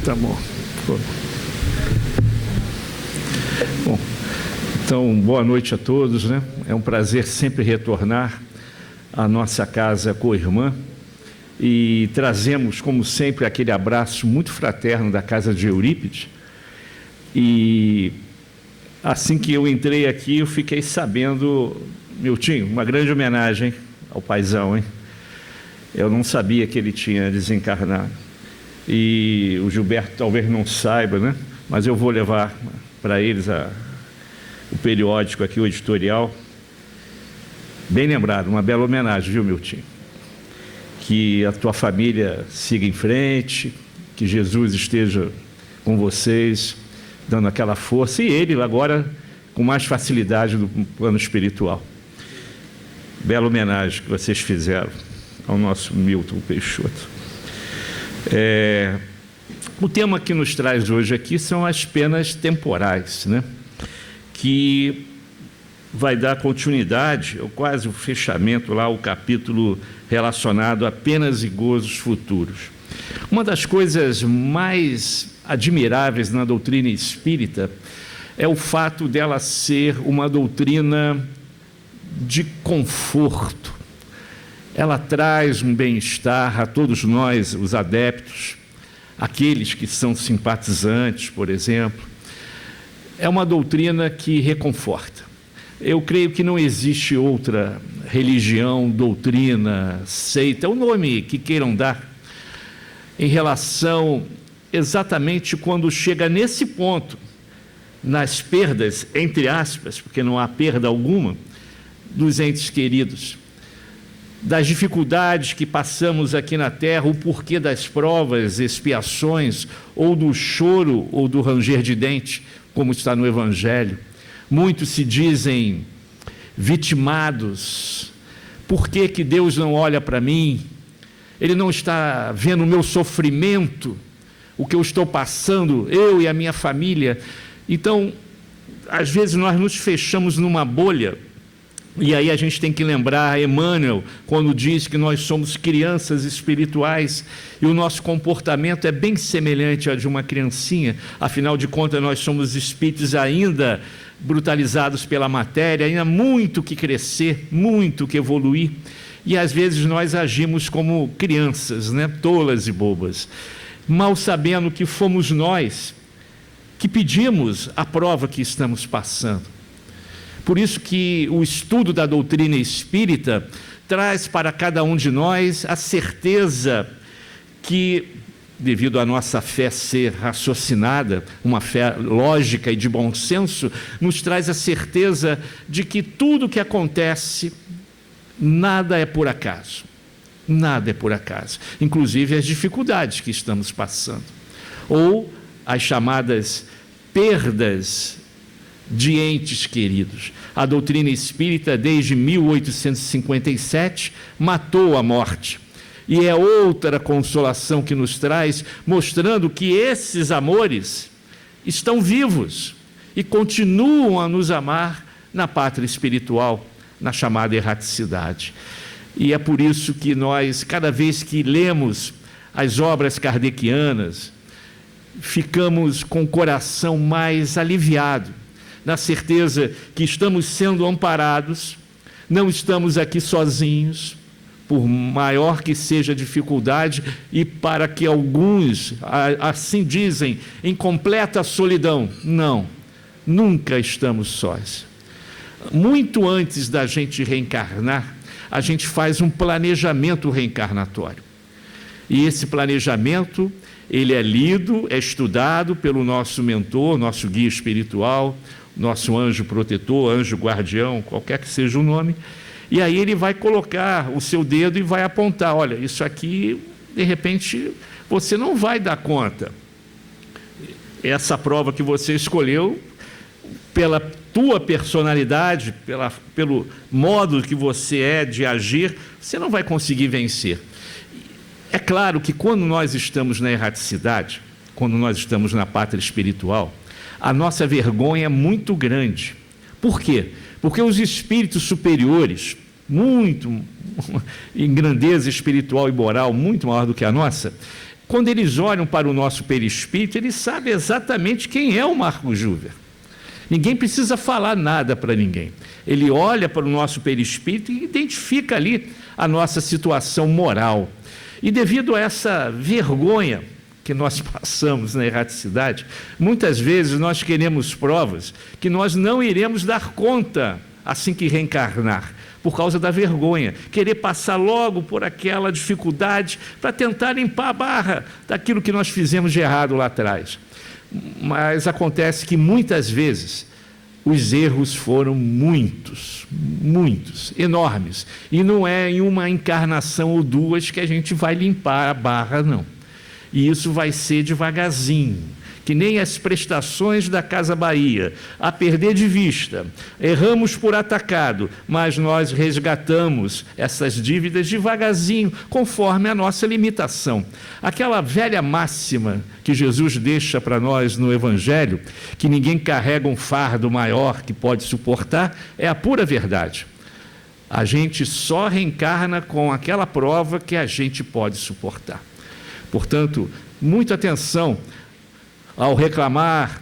Tá bom. Bom, então, boa noite a todos, né? É um prazer sempre retornar à nossa casa co-irmã e trazemos, como sempre, aquele abraço muito fraterno da casa de Eurípides. E assim que eu entrei aqui, eu fiquei sabendo, Miltinho, uma grande homenagem ao paizão, hein? Eu não sabia que ele tinha desencarnado. E o Gilberto talvez não saiba, né? Mas eu vou levar para eles o periódico aqui, o editorial. Bem lembrado, uma bela homenagem, viu, Miltinho? Que a tua família siga em frente, que Jesus esteja com vocês, dando aquela força, e ele agora com mais facilidade no plano espiritual. Bela homenagem que vocês fizeram ao nosso Milton Peixoto. O tema que nos traz hoje aqui são as penas temporais, né? Que vai dar continuidade, ou quase o fechamento lá, o capítulo relacionado a penas e gozos futuros. Uma das coisas mais admiráveis na doutrina espírita é o fato dela ser uma doutrina de conforto. Ela traz um bem-estar a todos nós, os adeptos, aqueles que são simpatizantes, por exemplo. É uma doutrina que reconforta. Eu creio que não existe outra religião, doutrina, seita, o nome que queiram dar, em relação exatamente quando chega nesse ponto, nas perdas, entre aspas, porque não há perda alguma, dos entes queridos, das dificuldades que passamos aqui na terra, o porquê das provas, expiações, ou do choro, ou do ranger de dente, como está no Evangelho. Muitos se dizem vitimados. Por que que Deus não olha para mim? Ele não está vendo o meu sofrimento, o que eu estou passando, eu e a minha família. Então, às vezes nós nos fechamos numa bolha. E aí a gente tem que lembrar Emmanuel, quando diz que nós somos crianças espirituais e o nosso comportamento é bem semelhante ao de uma criancinha. Afinal de contas, nós somos espíritos ainda brutalizados pela matéria, ainda muito que crescer, muito que evoluir. E às vezes nós agimos como crianças, né? Tolas e bobas, mal sabendo que fomos nós que pedimos a prova que estamos passando. Por isso que o estudo da doutrina espírita traz para cada um de nós a certeza que, devido à nossa fé ser raciocinada, uma fé lógica e de bom senso, nos traz a certeza de que tudo que acontece, nada é por acaso. Nada é por acaso. Inclusive as dificuldades que estamos passando. Ou as chamadas perdas de entes queridos. A doutrina espírita, desde 1857, matou a morte. E é outra consolação que nos traz, mostrando que esses amores estão vivos e continuam a nos amar na pátria espiritual, na chamada erraticidade. E é por isso que nós, cada vez que lemos as obras kardecianas, ficamos com o coração mais aliviado, na certeza que estamos sendo amparados, não estamos aqui sozinhos, por maior que seja a dificuldade, e para que alguns, assim dizem, em completa solidão. Não, nunca estamos sós. Muito antes da gente reencarnar, a gente faz um planejamento reencarnatório. E esse planejamento, ele é lido, é estudado pelo nosso mentor, nosso guia espiritual, nosso anjo protetor, anjo guardião, qualquer que seja o nome, e aí ele vai colocar o seu dedo e vai apontar, olha, isso aqui, de repente, você não vai dar conta. Essa prova que você escolheu, pela tua personalidade, pelo modo que você é de agir, você não vai conseguir vencer. É claro que quando nós estamos na erraticidade, quando nós estamos na pátria espiritual, a nossa vergonha é muito grande. Por quê? Porque os espíritos superiores, muito em grandeza espiritual e moral, muito maior do que a nossa, Quando eles olham para o nosso perispírito, eles sabem exatamente quem é o Marco Júver. Ninguém precisa falar nada para ninguém. Ele olha para o nosso perispírito e identifica ali a nossa situação moral. E devido a essa vergonha que nós passamos na erraticidade, muitas vezes nós queremos provas que nós não iremos dar conta assim que reencarnar, por causa da vergonha, querer passar logo por aquela dificuldade para tentar limpar a barra daquilo que nós fizemos de errado lá atrás. Mas acontece que muitas vezes os erros foram muitos, enormes, e não é em uma encarnação ou duas que a gente vai limpar a barra, não. E isso vai ser devagarzinho, que nem as prestações da Casa Bahia, a perder de vista. Erramos por atacado, mas nós resgatamos essas dívidas devagarzinho, conforme a nossa limitação. Aquela velha máxima que Jesus deixa para nós no Evangelho, que ninguém carrega um fardo maior que pode suportar, é a pura verdade. A gente só reencarna com aquela prova que a gente pode suportar. Portanto, muita atenção ao reclamar,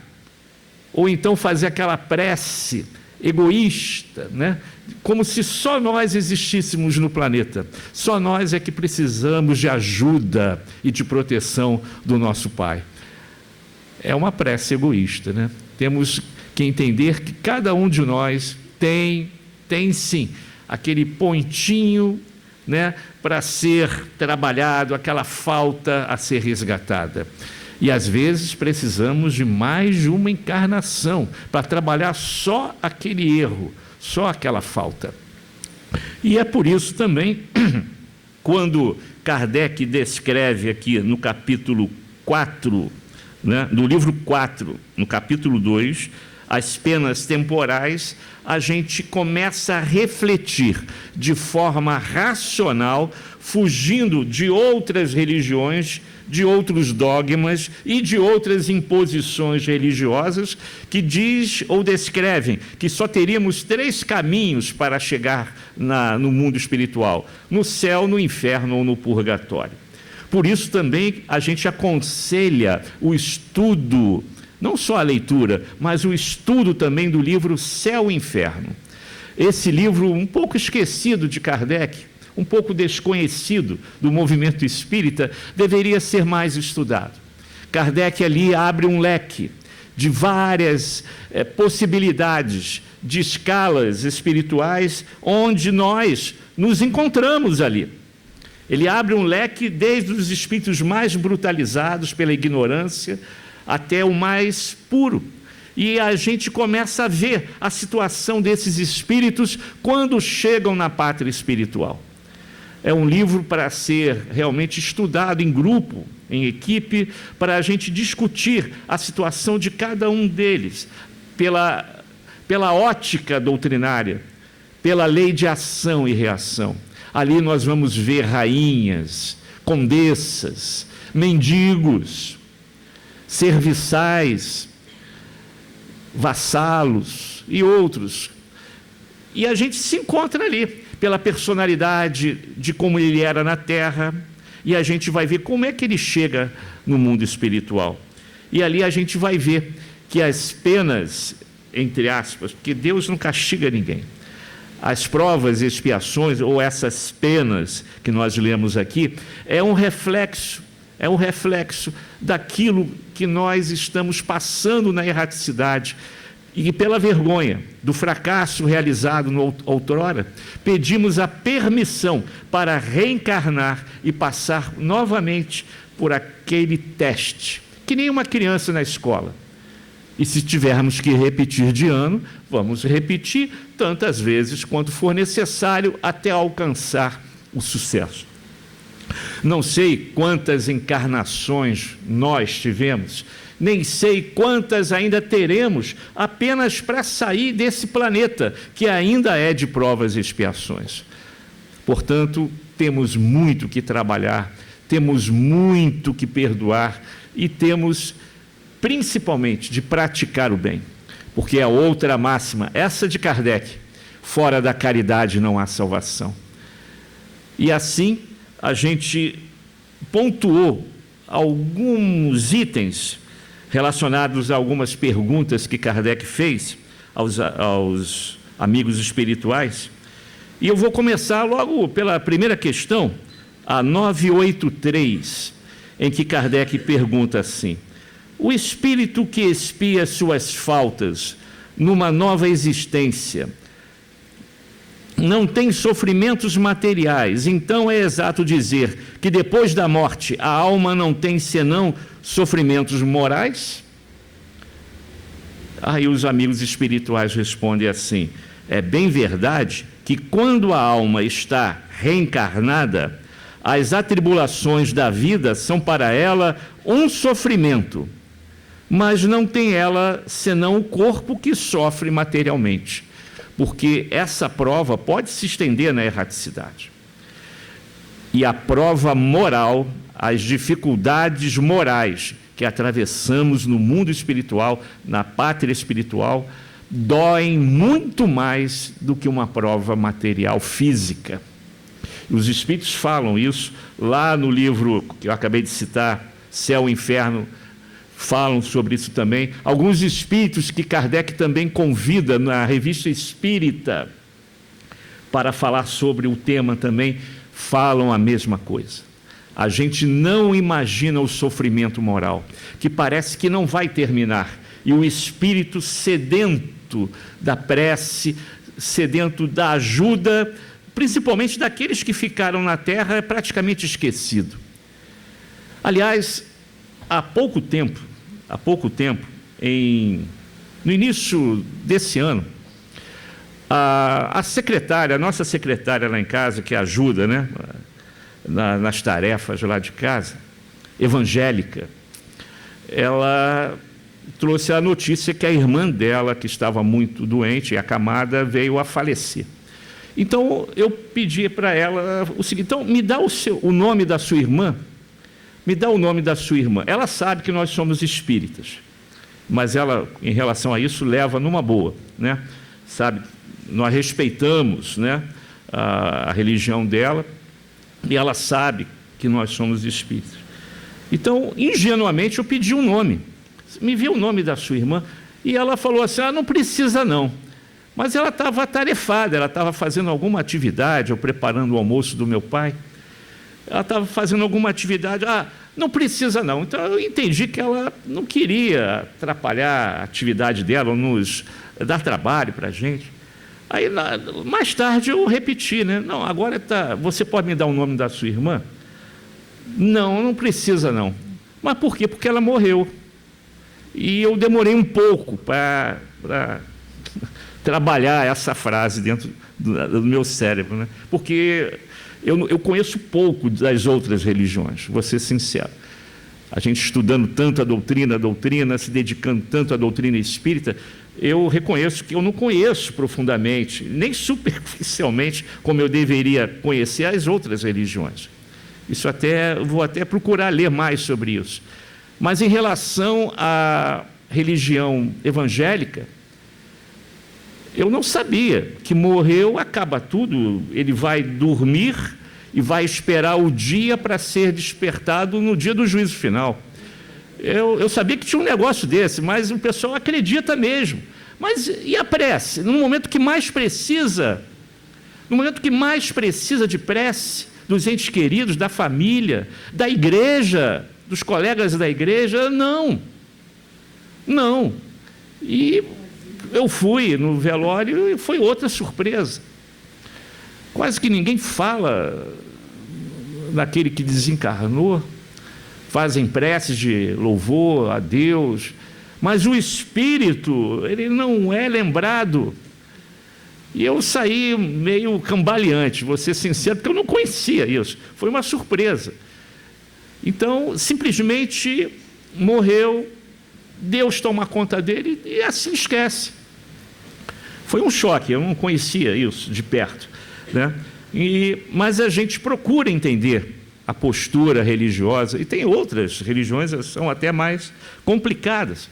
ou então fazer aquela prece egoísta, né? Como se só nós existíssemos no planeta, só nós é que precisamos de ajuda e de proteção do nosso Pai. É uma prece egoísta, né? Temos que entender que cada um de nós tem sim, aquele pontinho, né, para ser trabalhado, aquela falta a ser resgatada. E às vezes precisamos de mais de uma encarnação para trabalhar só aquele erro, só aquela falta. E é por isso também, quando Kardec descreve aqui no capítulo 4, né, no livro 4, no capítulo 2, as penas temporais, a gente começa a refletir de forma racional, fugindo de outras religiões, de outros dogmas e de outras imposições religiosas que diz ou descrevem que só teríamos 3 caminhos para chegar no mundo espiritual: no céu, no inferno ou no purgatório. Por isso também a gente aconselha o estudo, não só a leitura, mas o estudo também do livro Céu e Inferno. Esse livro um pouco esquecido de Kardec, um pouco desconhecido do movimento espírita, deveria ser mais estudado. Kardec ali abre um leque de várias possibilidades, de escalas espirituais, onde nós nos encontramos ali. Ele abre um leque desde os espíritos mais brutalizados pela ignorância, até o mais puro. E a gente começa a ver a situação desses espíritos quando chegam na pátria espiritual. É um livro para ser realmente estudado em grupo, em equipe, para a gente discutir a situação de cada um deles, pela ótica doutrinária, pela lei de ação e reação. Ali nós vamos ver rainhas, condessas, mendigos, serviçais, vassalos e outros. E a gente se encontra ali, pela personalidade de como ele era na Terra, e a gente vai ver como é que ele chega no mundo espiritual. E ali a gente vai ver que as penas, entre aspas, porque Deus não castiga ninguém, as provas e expiações, ou essas penas que nós lemos aqui, é um reflexo daquilo que nós estamos passando na erraticidade, e pela vergonha do fracasso realizado no outrora, pedimos a permissão para reencarnar e passar novamente por aquele teste, que nem uma criança na escola. E se tivermos que repetir de ano, vamos repetir tantas vezes quanto for necessário até alcançar o sucesso. Não sei quantas encarnações nós tivemos, nem sei quantas ainda teremos apenas para sair desse planeta, que ainda é de provas e expiações. Portanto, temos muito que trabalhar, temos muito que perdoar e temos principalmente de praticar o bem, porque a outra máxima, essa de Kardec, fora da caridade não há salvação. E assim a gente pontuou alguns itens relacionados a algumas perguntas que Kardec fez aos amigos espirituais. E eu vou começar logo pela primeira questão, a 983, em que Kardec pergunta assim: o espírito que expia suas faltas numa nova existência não tem sofrimentos materiais, então é exato dizer que depois da morte a alma não tem senão sofrimentos morais? Aí os amigos espirituais respondem assim: é bem verdade que quando a alma está reencarnada, as atribulações da vida são para ela um sofrimento, mas não tem ela senão o corpo que sofre materialmente, porque essa prova pode se estender na erraticidade. E a prova moral, as dificuldades morais que atravessamos no mundo espiritual, na pátria espiritual, doem muito mais do que uma prova material física. Os Espíritos falam isso lá no livro que eu acabei de citar, Céu e Inferno, falam sobre isso também. Alguns espíritos que Kardec também convida na Revista Espírita para falar sobre o tema também, falam a mesma coisa. A gente não imagina o sofrimento moral, que parece que não vai terminar, e o espírito sedento da prece, sedento da ajuda, principalmente daqueles que ficaram na terra, é praticamente esquecido. Aliás, há pouco tempo, no início desse ano, a secretária, a nossa secretária lá em casa, que ajuda, né, nas tarefas lá de casa, evangélica, ela trouxe a notícia que a irmã dela, que estava muito doente e acamada, veio a falecer. Então, eu pedi para ela o seguinte: então, me dá o nome da sua irmã, me dá o nome da sua irmã. Ela sabe que nós somos espíritas, mas ela, em relação a isso, leva numa boa, né? Sabe, nós respeitamos, né, a religião dela, e ela sabe que nós somos espíritas. Então, ingenuamente, eu pedi um nome. Me viu o nome da sua irmã, e ela falou assim: não precisa não. Mas ela estava atarefada, ela estava fazendo alguma atividade, ou preparando o almoço do meu pai. Ela estava fazendo alguma atividade, não precisa não. Então eu entendi que ela não queria atrapalhar a atividade dela, ou nos dar trabalho para a gente. Aí mais tarde eu repeti, né? Não, agora você pode me dar o nome da sua irmã? Não precisa não. Mas por quê? Porque ela morreu. E eu demorei um pouco para trabalhar essa frase dentro do meu cérebro, né? Porque eu conheço pouco das outras religiões, vou ser sincero. A gente estudando tanto a doutrina, se dedicando tanto à doutrina espírita, eu reconheço que eu não conheço profundamente, nem superficialmente, como eu deveria conhecer as outras religiões. Vou até procurar ler mais sobre isso. Mas em relação à religião evangélica, eu não sabia que morreu, acaba tudo, ele vai dormir e vai esperar o dia para ser despertado no dia do juízo final. Eu sabia que tinha um negócio desse, mas o pessoal acredita mesmo. Mas e a prece? No momento que mais precisa de prece, dos entes queridos, da família, da igreja, dos colegas da igreja, não. E eu fui no velório e foi outra surpresa. Quase que ninguém fala naquele que desencarnou, fazem preces de louvor a Deus, mas o espírito, ele não é lembrado. E eu saí meio cambaleante, vou ser sincero, porque eu não conhecia isso, foi uma surpresa. Então, simplesmente morreu, Deus toma conta dele e assim esquece. Foi um choque, eu não conhecia isso de perto, né? Mas a gente procura entender a postura religiosa, e tem outras religiões que são até mais complicadas,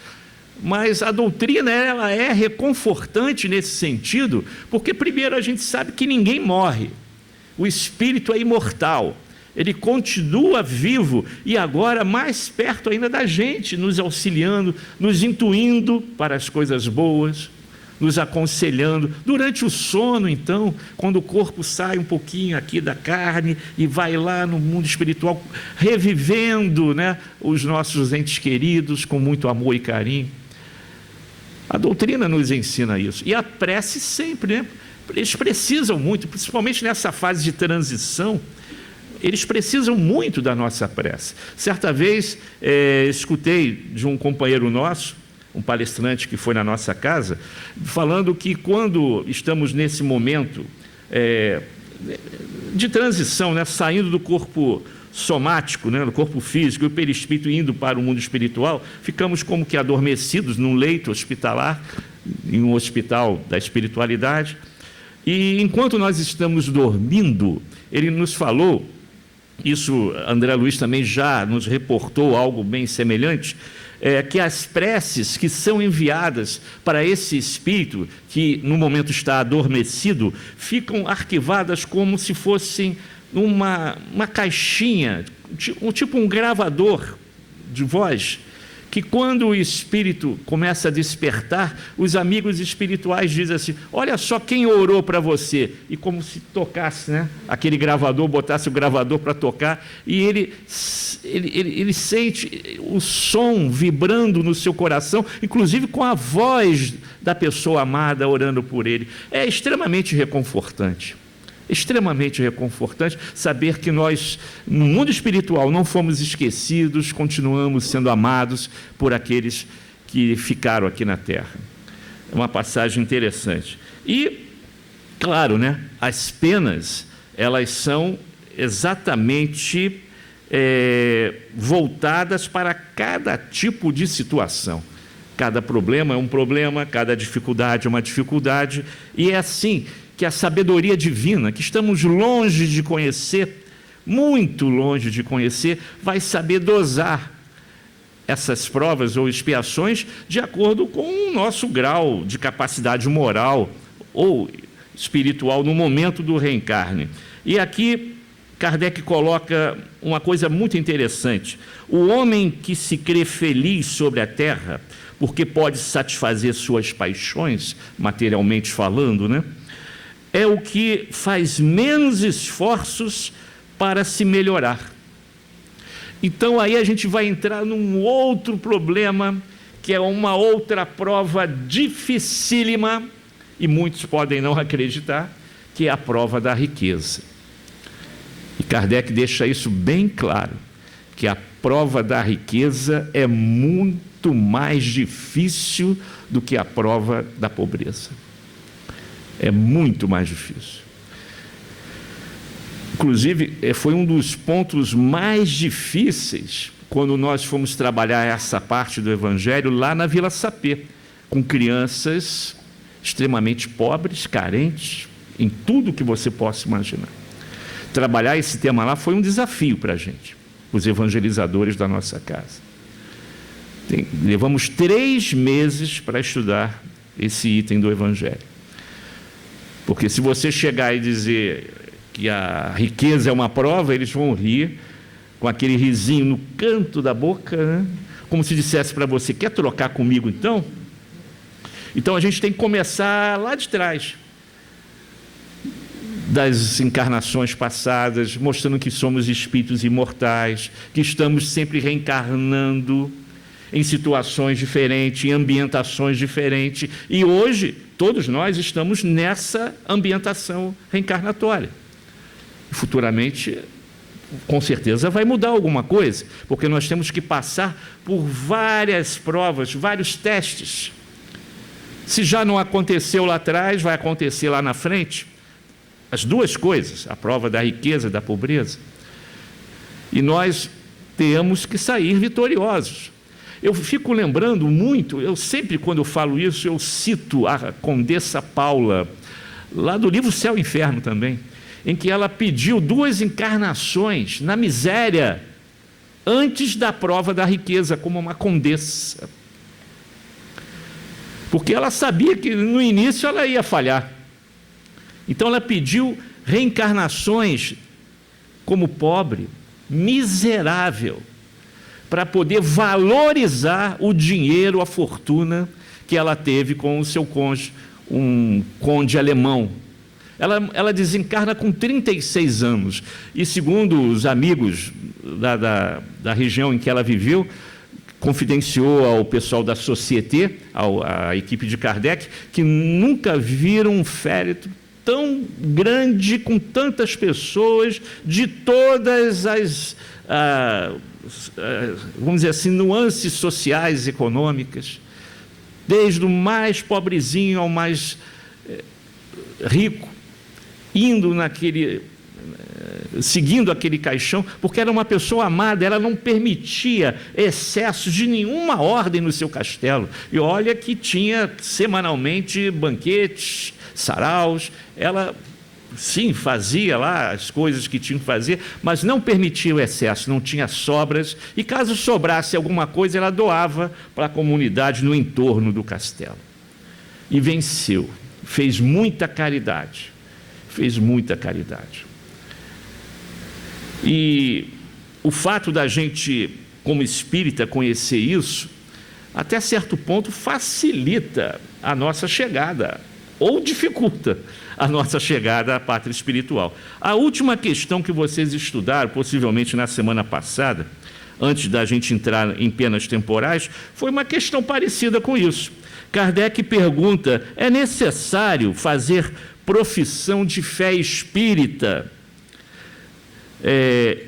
mas a doutrina ela é reconfortante nesse sentido, porque primeiro a gente sabe que ninguém morre, o espírito é imortal, Ele continua vivo e agora mais perto ainda da gente, nos auxiliando, nos intuindo para as coisas boas, nos aconselhando. Durante o sono, então, quando o corpo sai um pouquinho aqui da carne e vai lá no mundo espiritual, revivendo, né, os nossos entes queridos com muito amor e carinho. A doutrina nos ensina isso. E a prece sempre, né? Eles precisam muito, principalmente nessa fase de transição, eles precisam muito da nossa prece. Certa vez, escutei de um companheiro nosso, um palestrante que foi na nossa casa, falando que quando estamos nesse momento de transição, né, saindo do corpo somático, né, do corpo físico, e o perispírito indo para o mundo espiritual, ficamos como que adormecidos num leito hospitalar, em um hospital da espiritualidade, e enquanto nós estamos dormindo, ele nos falou, isso André Luiz também já nos reportou algo bem semelhante, que as preces que são enviadas para esse espírito, que no momento está adormecido, ficam arquivadas como se fossem uma caixinha, tipo um gravador de voz, que quando o espírito começa a despertar, os amigos espirituais dizem assim: olha só quem orou para você, e como se tocasse, né, aquele gravador, botasse o gravador para tocar, e ele sente o som vibrando no seu coração, inclusive com a voz da pessoa amada orando por ele. É extremamente reconfortante. Extremamente reconfortante saber que nós, no mundo espiritual, não fomos esquecidos, continuamos sendo amados por aqueles que ficaram aqui na Terra. É uma passagem interessante. E, claro, né, as penas, elas são exatamente voltadas para cada tipo de situação. Cada problema é um problema, cada dificuldade é uma dificuldade, e é assim que a sabedoria divina, que estamos longe de conhecer, muito longe de conhecer, vai saber dosar essas provas ou expiações de acordo com o nosso grau de capacidade moral ou espiritual no momento do reencarne. E aqui Kardec coloca uma coisa muito interessante: o homem que se crê feliz sobre a terra, porque pode satisfazer suas paixões, materialmente falando, né? É o que faz menos esforços para se melhorar. Então aí a gente vai entrar num outro problema, que é uma outra prova dificílima, e muitos podem não acreditar, que é a prova da riqueza. E Kardec deixa isso bem claro, que a prova da riqueza é muito mais difícil do que a prova da pobreza. É muito mais difícil. Inclusive, foi um dos pontos mais difíceis quando nós fomos trabalhar essa parte do Evangelho lá na Vila Sapê, com crianças extremamente pobres, carentes, em tudo que você possa imaginar. Trabalhar esse tema lá foi um desafio para a gente, os evangelizadores da nossa casa. Levamos 3 meses para estudar esse item do Evangelho. Porque se você chegar e dizer que a riqueza é uma prova, eles vão rir com aquele risinho no canto da boca, né? Como se dissesse para você: quer trocar comigo então? Então a gente tem que começar lá de trás, das encarnações passadas, mostrando que somos espíritos imortais, que estamos sempre reencarnando em situações diferentes, em ambientações diferentes, e hoje todos nós estamos nessa ambientação reencarnatória. Futuramente, com certeza, vai mudar alguma coisa, porque nós temos que passar por várias provas, vários testes. Se já não aconteceu lá atrás, vai acontecer lá na frente. As duas coisas, a prova da riqueza e da pobreza. E nós temos que sair vitoriosos. Eu fico lembrando muito, eu sempre quando eu falo isso, eu cito a Condessa Paula, lá do livro Céu e Inferno também, em que ela pediu 2 encarnações na miséria, antes da prova da riqueza, como uma condessa. Porque ela sabia que no início ela ia falhar. Então ela pediu reencarnações como pobre, miserável, para poder valorizar o dinheiro, a fortuna que ela teve com o seu cônjuge, um conde alemão. Ela desencarna com 36 anos, e segundo os amigos da região em que ela viveu, confidenciou ao pessoal da Société, à equipe de Kardec, que nunca viram um féretro tão grande, com tantas pessoas, de todas as, vamos dizer assim, nuances sociais e econômicas, desde o mais pobrezinho ao mais rico, indo seguindo aquele caixão, porque era uma pessoa amada, ela não permitia excessos de nenhuma ordem no seu castelo. E olha que tinha semanalmente banquetes, saraus, ela sim fazia lá as coisas que tinha que fazer, mas não permitia o excesso, não tinha sobras, e caso sobrasse alguma coisa, ela doava para a comunidade no entorno do castelo. E venceu, fez muita caridade. Fez muita caridade. E o fato da gente, como espírita, conhecer isso, até certo ponto facilita a nossa chegada, ou dificulta a nossa chegada à pátria espiritual. A última questão que vocês estudaram, possivelmente na semana passada, antes da gente entrar em penas temporais, foi uma questão parecida com isso. Kardec pergunta: é necessário fazer profissão de fé espírita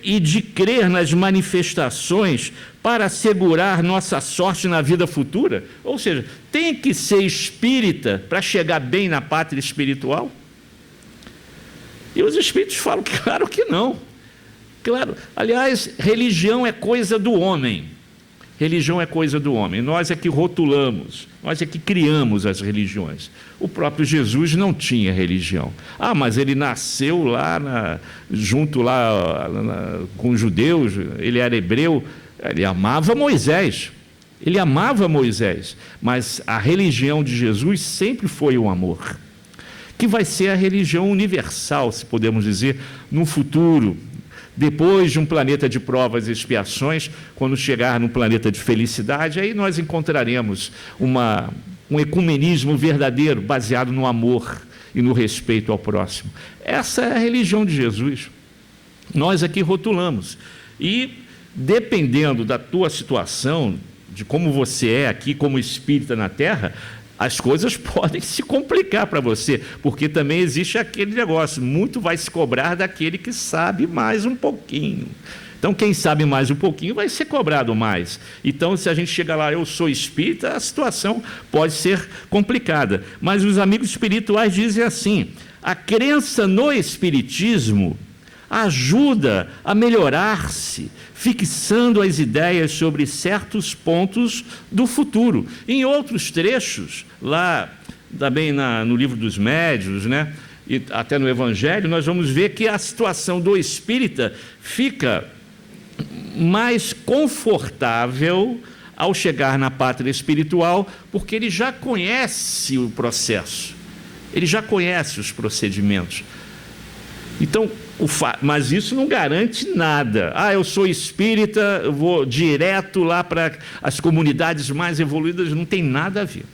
e de crer nas manifestações para assegurar nossa sorte na vida futura? Ou seja, tem que ser espírita para chegar bem na pátria espiritual? E os espíritos falam, claro que não. Claro, aliás, religião é coisa do homem. Religião é coisa do homem, nós é que rotulamos, nós é que criamos as religiões. O próprio Jesus não tinha religião. Mas ele nasceu lá, junto lá com os judeus, ele era hebreu, ele amava Moisés, mas a religião de Jesus sempre foi o amor, que vai ser a religião universal, se podemos dizer, no futuro. Depois de um planeta de provas e expiações, quando chegar num planeta de felicidade, aí nós encontraremos um ecumenismo verdadeiro, baseado no amor e no respeito ao próximo. Essa é a religião de Jesus. Nós aqui rotulamos. E, dependendo da tua situação, de como você é aqui como espírita na Terra, as coisas podem se complicar para você, porque também existe aquele negócio, muito vai se cobrar daquele que sabe mais um pouquinho. Então, quem sabe mais um pouquinho vai ser cobrado mais. Então, se a gente chega lá, eu sou espírita, a situação pode ser complicada. Mas os amigos espirituais dizem assim: a crença no espiritismo ajuda a melhorar-se, fixando as ideias sobre certos pontos do futuro. Em outros trechos, lá também no livro dos Médiuns, né, e até no Evangelho, nós vamos ver que a situação do espírita fica mais confortável ao chegar na pátria espiritual, porque ele já conhece o processo, ele já conhece os procedimentos. Então, mas isso não garante nada. Eu sou espírita, eu vou direto lá para as comunidades mais evoluídas, não tem nada a ver.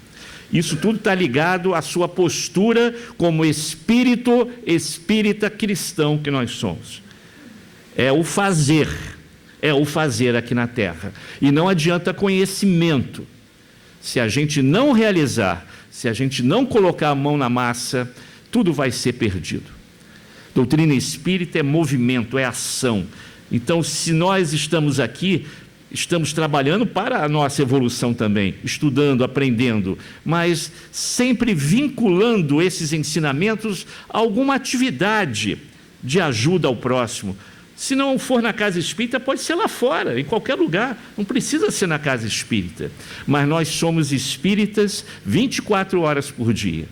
Isso tudo está ligado à sua postura como espírita cristão que nós somos. É o fazer aqui na Terra. E não adianta conhecimento. Se a gente não realizar, se a gente não colocar a mão na massa, tudo vai ser perdido. Doutrina espírita é movimento, é ação. Então, se nós estamos aqui, estamos trabalhando para a nossa evolução também, estudando, aprendendo, mas sempre vinculando esses ensinamentos a alguma atividade de ajuda ao próximo. Se não for na casa espírita, pode ser lá fora, em qualquer lugar, não precisa ser na casa espírita. Mas nós somos espíritas 24 horas por dia.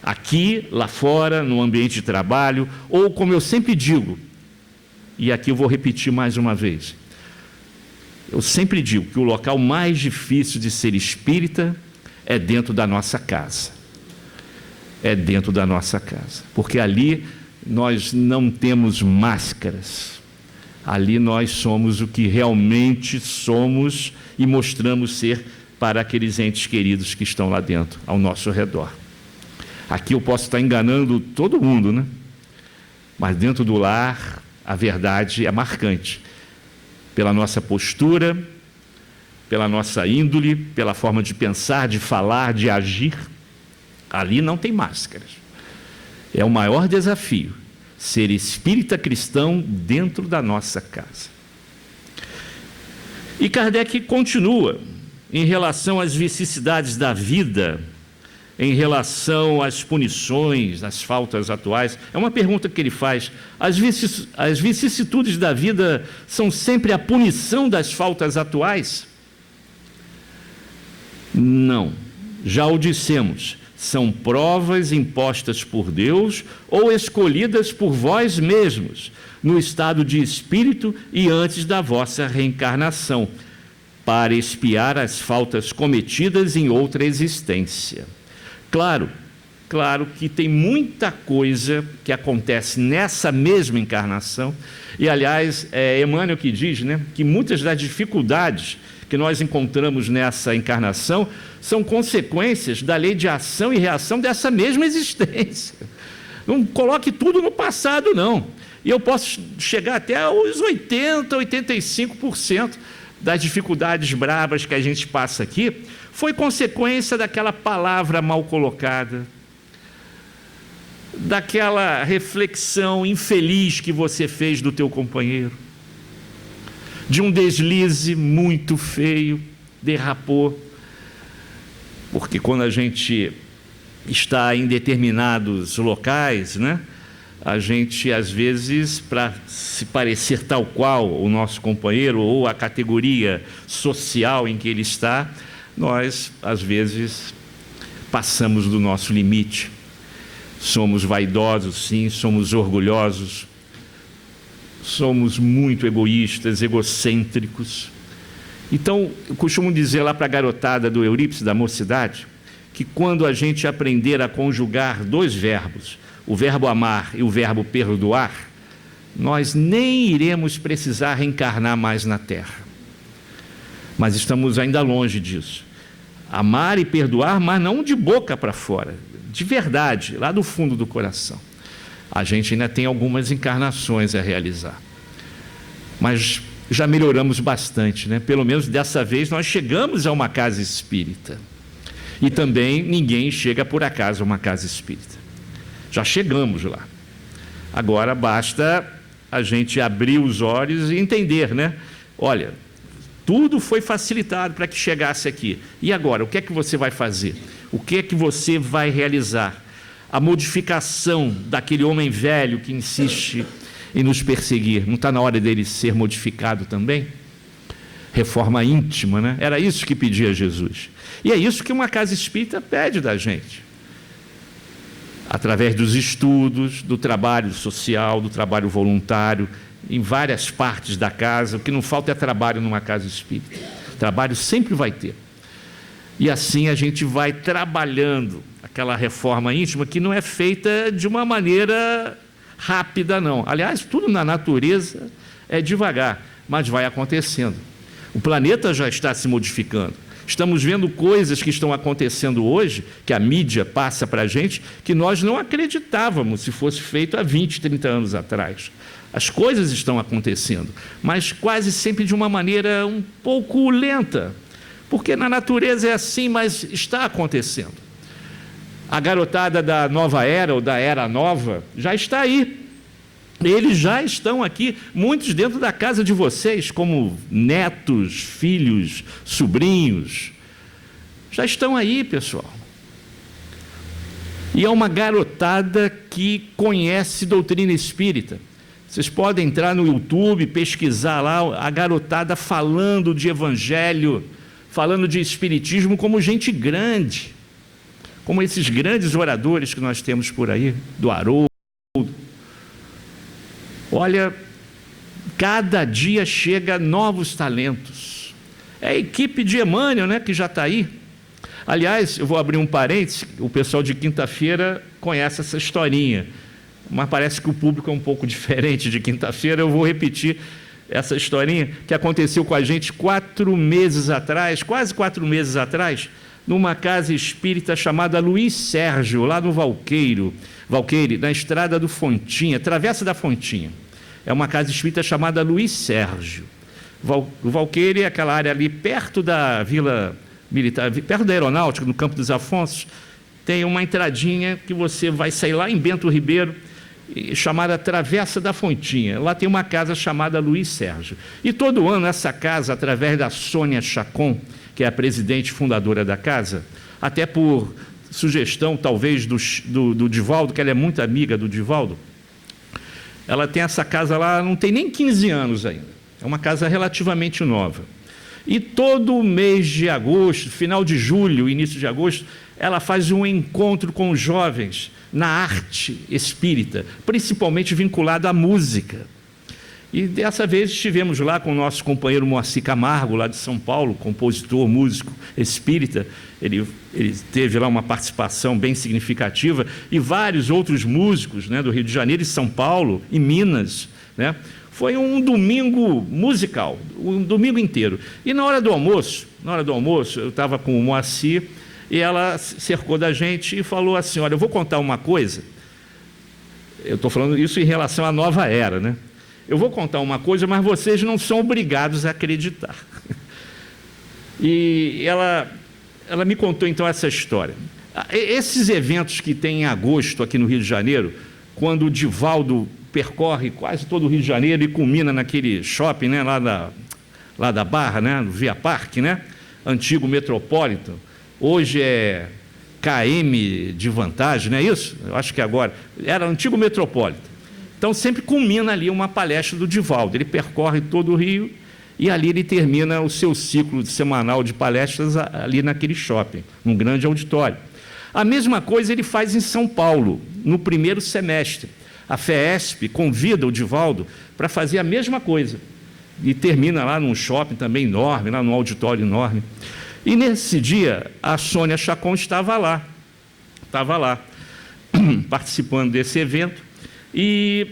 Aqui, lá fora, no ambiente de trabalho, ou como eu sempre digo, e aqui eu vou repetir mais uma vez, eu sempre digo que o local mais difícil de ser espírita é dentro da nossa casa. É dentro da nossa casa, porque ali nós não temos máscaras, Ali nós somos o que realmente somos e mostramos ser para aqueles entes queridos que estão lá dentro, ao nosso redor. Aqui eu posso estar enganando todo mundo, né? Mas dentro do lar, a verdade é marcante. Pela nossa postura, pela nossa índole, pela forma de pensar, de falar, de agir. Ali não tem máscaras. É o maior desafio, ser espírita cristão dentro da nossa casa. E Kardec continua em relação às vicissitudes da vida, em relação às punições, às faltas atuais. É uma pergunta que ele faz: as vicissitudes da vida são sempre a punição das faltas atuais? Não, já o dissemos, são provas impostas por Deus ou escolhidas por vós mesmos, no estado de espírito e antes da vossa reencarnação, para expiar as faltas cometidas em outra existência. Claro que tem muita coisa que acontece nessa mesma encarnação, e aliás, é Emmanuel que diz, né, que muitas das dificuldades que nós encontramos nessa encarnação são consequências da lei de ação e reação dessa mesma existência. Não coloque tudo no passado, não. E eu posso chegar até aos 80%, 85% das dificuldades bravas que a gente passa aqui foi consequência daquela palavra mal colocada, daquela reflexão infeliz que você fez do teu companheiro, de um deslize muito feio, derrapou. Porque quando a gente está em determinados locais, né, a gente, às vezes, para se parecer tal qual o nosso companheiro ou a categoria social em que ele está, nós, às vezes, passamos do nosso limite. Somos vaidosos, sim, somos orgulhosos, somos muito egoístas, egocêntricos. Então, eu costumo dizer lá para a garotada do Eurípides, da mocidade, que quando a gente aprender a conjugar dois verbos, o verbo amar e o verbo perdoar, nós nem iremos precisar reencarnar mais na Terra. Mas estamos ainda longe disso. Amar e perdoar, mas não de boca para fora, de verdade, lá do fundo do coração. A gente ainda tem algumas encarnações a realizar. Mas já melhoramos bastante, né? Pelo menos dessa vez nós chegamos a uma casa espírita. E também ninguém chega por acaso a uma casa espírita. Já chegamos lá. Agora basta a gente abrir os olhos e entender, né? Olha, tudo foi facilitado para que chegasse aqui. E agora, o que é que você vai fazer? O que é que você vai realizar? A modificação daquele homem velho que insiste em nos perseguir, não está na hora dele ser modificado também? Reforma íntima, né? Era isso que pedia Jesus. E é isso que uma casa espírita pede da gente. Através dos estudos, do trabalho social, do trabalho voluntário, em várias partes da casa. O que não falta é trabalho numa casa espírita. Trabalho sempre vai ter. E assim a gente vai trabalhando aquela reforma íntima que não é feita de uma maneira rápida, não. Aliás, tudo na natureza é devagar, mas vai acontecendo. O planeta já está se modificando. Estamos vendo coisas que estão acontecendo hoje, que a mídia passa para a gente, que nós não acreditávamos se fosse feito há 20, 30 anos atrás. As coisas estão acontecendo, mas quase sempre de uma maneira um pouco lenta, porque na natureza é assim, mas está acontecendo. A garotada da nova era, ou da era nova, já está aí. Eles já estão aqui, muitos dentro da casa de vocês, como netos, filhos, sobrinhos. Já estão aí, pessoal. E é uma garotada que conhece doutrina espírita. Vocês podem entrar no YouTube, pesquisar lá a garotada falando de evangelho, falando de espiritismo como gente grande, como esses grandes oradores que nós temos por aí, do Haroldo. Olha, cada dia chega novos talentos. É a equipe de Emmanuel, né, que já está aí. Aliás, eu vou abrir um parênteses, o pessoal de quinta-feira conhece essa historinha, mas parece que o público é um pouco diferente de quinta-feira, eu vou repetir essa historinha que aconteceu com a gente 4 meses atrás, quase 4 meses atrás, numa casa espírita chamada Luiz Sérgio, lá no Valqueire, na estrada do Fontinha, Travessa da Fontinha. É uma casa espírita chamada Luiz Sérgio. O Valqueire é aquela área ali perto da Vila Militar, perto da Aeronáutica, no Campo dos Afonsos, tem uma entradinha que você vai sair lá em Bento Ribeiro, chamada Travessa da Fontinha. Lá tem uma casa chamada Luiz Sérgio. E todo ano essa casa, através da Sônia Chacon, que é a presidente fundadora da casa, até por sugestão talvez do Divaldo, que ela é muito amiga do Divaldo, ela tem essa casa lá, não tem nem 15 anos ainda. É uma casa relativamente nova. E todo mês de agosto, final de julho, início de agosto, ela faz um encontro com os jovens na arte espírita, principalmente vinculado à música. E dessa vez estivemos lá com o nosso companheiro Moacir Camargo, lá de São Paulo, compositor, músico espírita. Ele teve lá uma participação bem significativa, e vários outros músicos, né, do Rio de Janeiro e São Paulo e Minas, né? Foi um domingo musical, um domingo inteiro. E na hora do almoço, eu estava com o Moacir, e ela cercou da gente e falou assim: olha, eu vou contar uma coisa. Eu estou falando isso em relação à nova era, né? Eu vou contar uma coisa, mas vocês não são obrigados a acreditar. E ela me contou então essa história. Esses eventos que tem em agosto aqui no Rio de Janeiro, quando o Divaldo percorre quase todo o Rio de Janeiro e culmina naquele shopping, né, lá da Barra, né, no Via Parque, né, antigo Metropolitan, hoje é KM de Vantagem, não é isso? Eu acho que agora era antigo Metropolitan. Então sempre culmina ali uma palestra do Divaldo. Ele percorre todo o Rio e ali ele termina o seu ciclo semanal de palestras ali naquele shopping, num grande auditório. A mesma coisa ele faz em São Paulo, no primeiro semestre. A FEESP convida o Divaldo para fazer a mesma coisa. E termina lá num shopping também enorme, lá num auditório enorme. E nesse dia, a Sônia Chacon estava lá, participando desse evento. E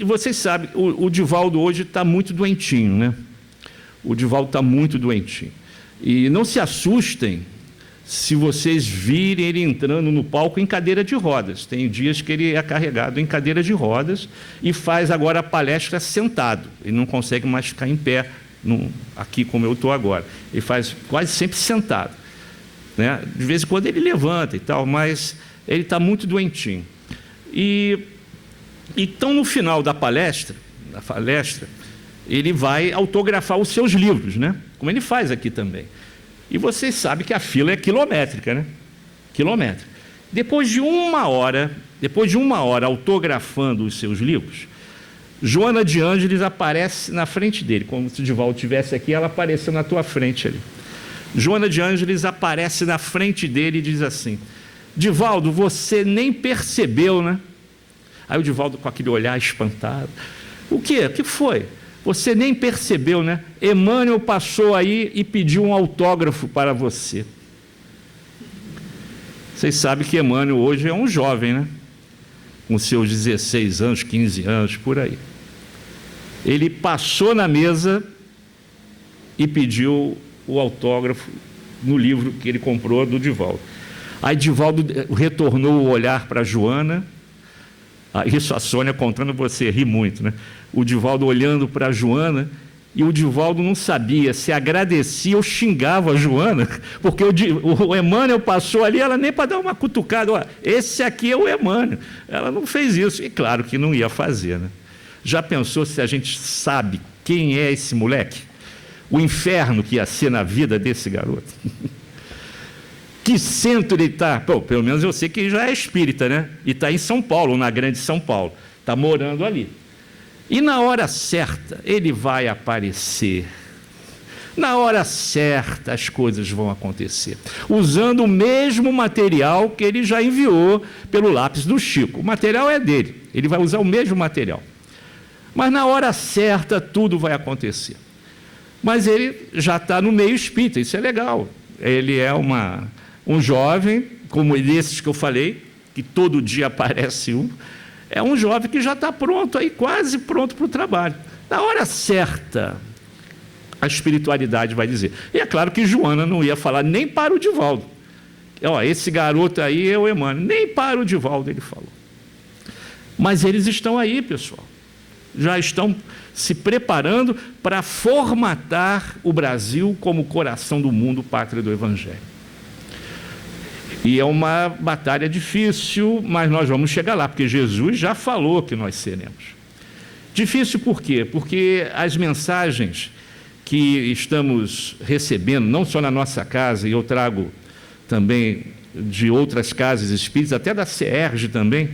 vocês sabem, o Divaldo hoje está muito doentinho, né? O Divaldo está muito doentinho. E não se assustem se vocês virem ele entrando no palco em cadeira de rodas. Tem dias que ele é carregado em cadeira de rodas e faz agora a palestra sentado. Ele não consegue mais ficar em pé, aqui como eu estou agora. Ele faz quase sempre sentado, né? De vez em quando ele levanta e tal, mas ele está muito doentinho. Então, no final da palestra, ele vai autografar os seus livros, né? Como ele faz aqui também. E vocês sabem que a fila é quilométrica, né? Quilométrica. Depois de uma hora autografando os seus livros, Joana de Ângeles aparece na frente dele, como se o Divaldo estivesse aqui, ela apareceu na tua frente ali. Joana de Ângeles aparece na frente dele e diz assim: Divaldo, você nem percebeu, né? Aí o Divaldo, com aquele olhar espantado: o quê? O que foi? Você nem percebeu, né? Emmanuel passou aí e pediu um autógrafo para você. Vocês sabem que Emmanuel hoje é um jovem, né? Com seus 16 anos, 15 anos, por aí. Ele passou na mesa e pediu o autógrafo no livro que ele comprou do Divaldo. Aí Divaldo retornou o olhar para Joana. Isso a Sônia contando, você ri muito, né? O Divaldo olhando para a Joana, e o Divaldo não sabia se agradecia ou xingava a Joana, porque o Emmanuel passou ali, ela nem para dar uma cutucada: ó, esse aqui é o Emmanuel. Ela não fez isso, e claro que não ia fazer, né? Já pensou se a gente sabe quem é esse moleque? O inferno que ia ser na vida desse garoto? Que centro ele está? Pelo menos eu sei que ele já é espírita, né? E está em São Paulo, na grande São Paulo. Está morando ali. E na hora certa, ele vai aparecer. Na hora certa, as coisas vão acontecer. Usando o mesmo material que ele já enviou pelo lápis do Chico. O material é dele. Ele vai usar o mesmo material. Mas na hora certa, tudo vai acontecer. Mas ele já está no meio espírita. Isso é legal. Ele é um jovem, como esses que eu falei, que todo dia aparece um, é um jovem que já está pronto, aí, quase pronto para o trabalho. Na hora certa, a espiritualidade vai dizer. E é claro que Joana não ia falar nem para o Divaldo. Ó, esse garoto aí é o Emmanuel. Nem para o Divaldo ele falou. Mas eles estão aí, pessoal. Já estão se preparando para formatar o Brasil como coração do mundo, pátria do Evangelho. E é uma batalha difícil, mas nós vamos chegar lá, porque Jesus já falou que nós seremos. Difícil por quê? Porque as mensagens que estamos recebendo, não só na nossa casa, e eu trago também de outras casas espíritas, até da CERJ também,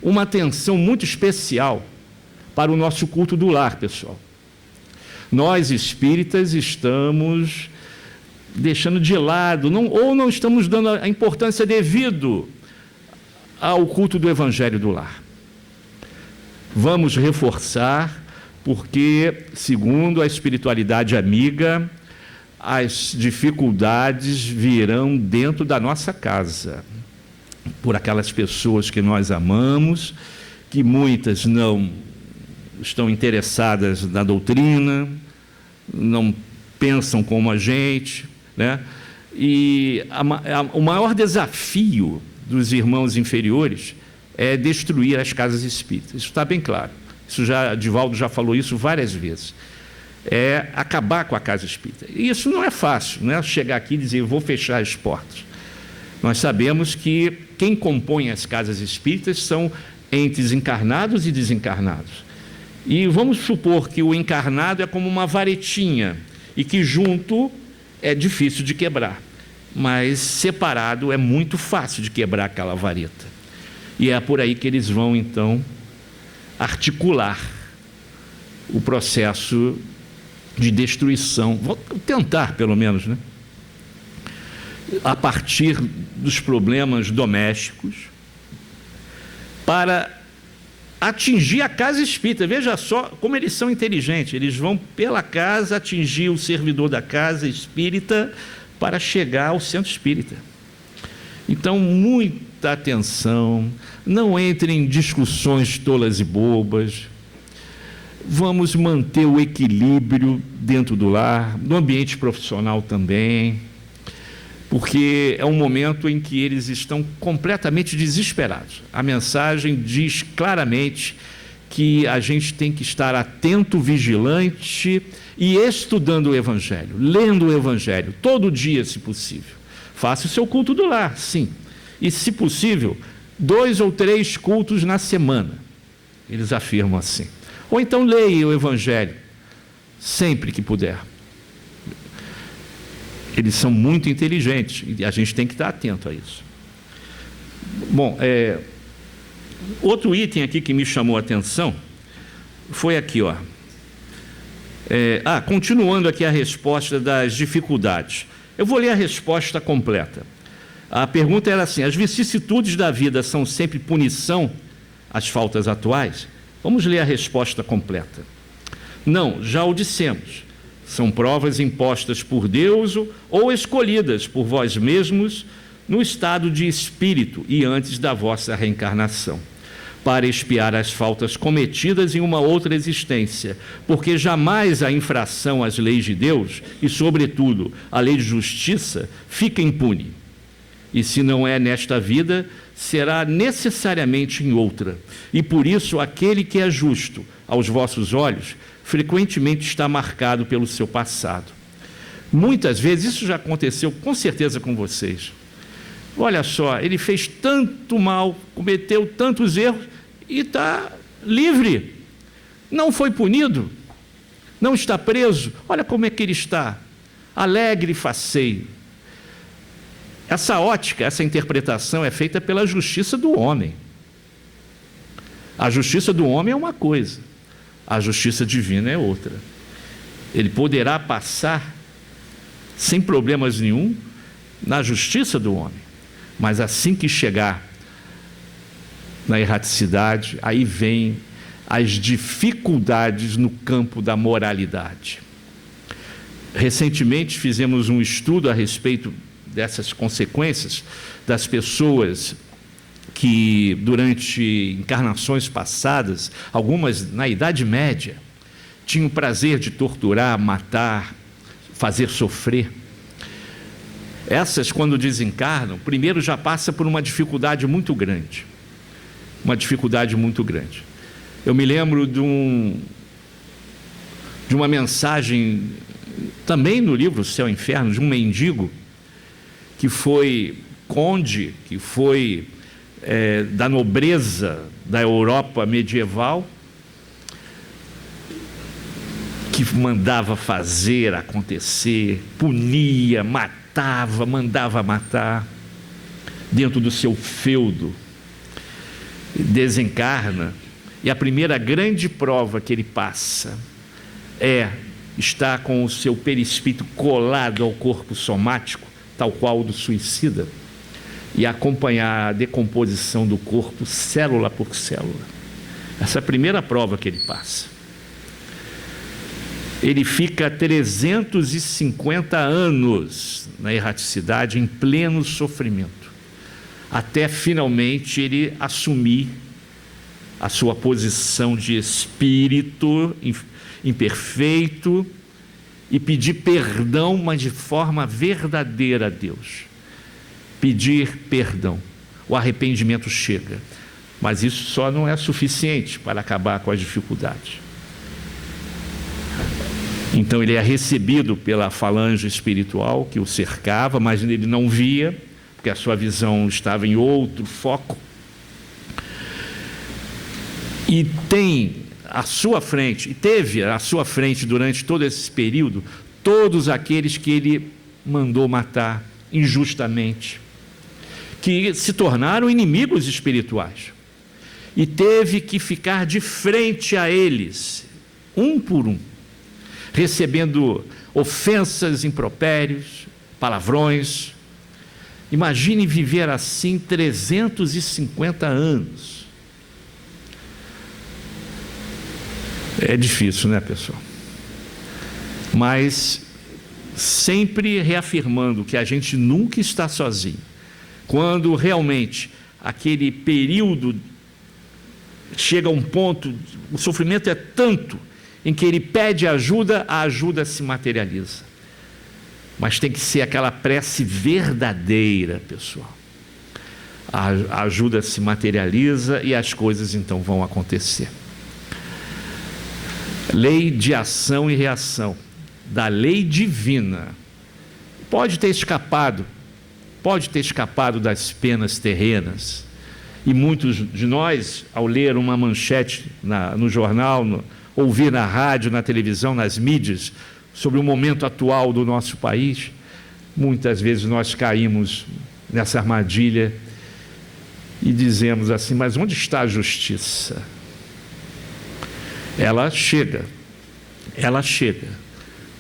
uma atenção muito especial para o nosso culto do lar, pessoal. Nós espíritas estamos deixando de lado, ou não estamos dando a importância devida ao culto do Evangelho do lar. Vamos reforçar, porque, segundo a espiritualidade amiga, as dificuldades virão dentro da nossa casa, por aquelas pessoas que nós amamos, que muitas não estão interessadas na doutrina, não pensam como a gente, né? E o maior desafio dos irmãos inferiores é destruir as casas espíritas. Isso está bem claro. Divaldo já falou isso várias vezes. É acabar com a casa espírita. E isso não é fácil, não é chegar aqui e dizer, vou fechar as portas. Nós sabemos que quem compõe as casas espíritas são entes encarnados e desencarnados. E vamos supor que o encarnado é como uma varetinha, e que junto é difícil de quebrar, mas separado é muito fácil de quebrar aquela vareta. E é por aí que eles vão, então, articular o processo de destruição, vou tentar pelo menos, né? A partir dos problemas domésticos, para atingir a casa espírita. Veja só como eles são inteligentes, eles vão pela casa atingir o servidor da casa espírita para chegar ao centro espírita. Então, muita atenção, não entre em discussões tolas e bobas, vamos manter o equilíbrio dentro do lar, no ambiente profissional também, porque é um momento em que eles estão completamente desesperados. A mensagem diz claramente que a gente tem que estar atento, vigilante e estudando o Evangelho, lendo o Evangelho, todo dia, se possível. Faça o seu culto do lar, sim. E, se possível, 2 ou 3 cultos na semana. Eles afirmam assim. Ou então leia o Evangelho, sempre que puder. Eles são muito inteligentes e a gente tem que estar atento a isso. Bom, outro item aqui que me chamou a atenção foi aqui, ó. Continuando aqui a resposta das dificuldades. Eu vou ler a resposta completa. A pergunta era assim: as vicissitudes da vida são sempre punição às faltas atuais? Vamos ler a resposta completa. Não, já o dissemos. São provas impostas por Deus ou escolhidas por vós mesmos no estado de espírito e antes da vossa reencarnação, para expiar as faltas cometidas em uma outra existência, porque jamais a infração às leis de Deus e, sobretudo, a lei de justiça fica impune. E se não é nesta vida, será necessariamente em outra. E por isso aquele que é justo aos vossos olhos frequentemente está marcado pelo seu passado. Muitas vezes, isso já aconteceu com certeza com vocês. Olha só, ele fez tanto mal, cometeu tantos erros e está livre. Não foi punido, não está preso. Olha como é que ele está, alegre e faceiro. Essa ótica, essa interpretação é feita pela justiça do homem. A justiça do homem é uma coisa, a justiça divina é outra. Ele poderá passar sem problemas nenhum na justiça do homem, mas assim que chegar na erraticidade, aí vem as dificuldades no campo da moralidade. Recentemente fizemos um estudo a respeito dessas consequências das pessoas que durante encarnações passadas, algumas na Idade Média, tinha o prazer de torturar, matar, fazer sofrer. Essas, quando desencarnam, primeiro já passa por uma dificuldade muito grande. Uma dificuldade muito grande. Eu me lembro de uma mensagem, também no livro Céu e Inferno, de um mendigo, que foi conde, que foi da nobreza da Europa medieval, que mandava fazer, acontecer, punia, matava, mandava matar, dentro do seu feudo. Desencarna, e a primeira grande prova que ele passa é estar com o seu perispírito colado ao corpo somático, tal qual o do suicida, e acompanhar a decomposição do corpo célula por célula. Essa é a primeira prova que ele passa. Ele fica 350 anos na erraticidade, em pleno sofrimento, até finalmente ele assumir a sua posição de espírito imperfeito e pedir perdão, mas de forma verdadeira a Deus. Pedir perdão. O arrependimento chega, mas isso só não é suficiente para acabar com as dificuldades. Então ele é recebido pela falange espiritual que o cercava, mas ele não via, porque a sua visão estava em outro foco. E tem à sua frente, e teve à sua frente durante todo esse período, todos aqueles que ele mandou matar injustamente, que se tornaram inimigos espirituais, e teve que ficar de frente a eles, um por um, recebendo ofensas, impropérios, palavrões. Imagine viver assim 350 anos. É difícil, né, pessoal? Mas sempre reafirmando que a gente nunca está sozinho. Quando realmente aquele período chega a um ponto, o sofrimento é tanto em que ele pede ajuda, a ajuda se materializa. Mas tem que ser aquela prece verdadeira, pessoal. A ajuda se materializa e as coisas então vão acontecer. Lei de ação e reação, da lei divina. Pode ter escapado das penas terrenas. E muitos de nós, ao ler uma manchete no jornal, ouvir na rádio, na televisão, nas mídias, sobre o momento atual do nosso país, muitas vezes nós caímos nessa armadilha e dizemos assim: mas onde está a justiça? Ela chega,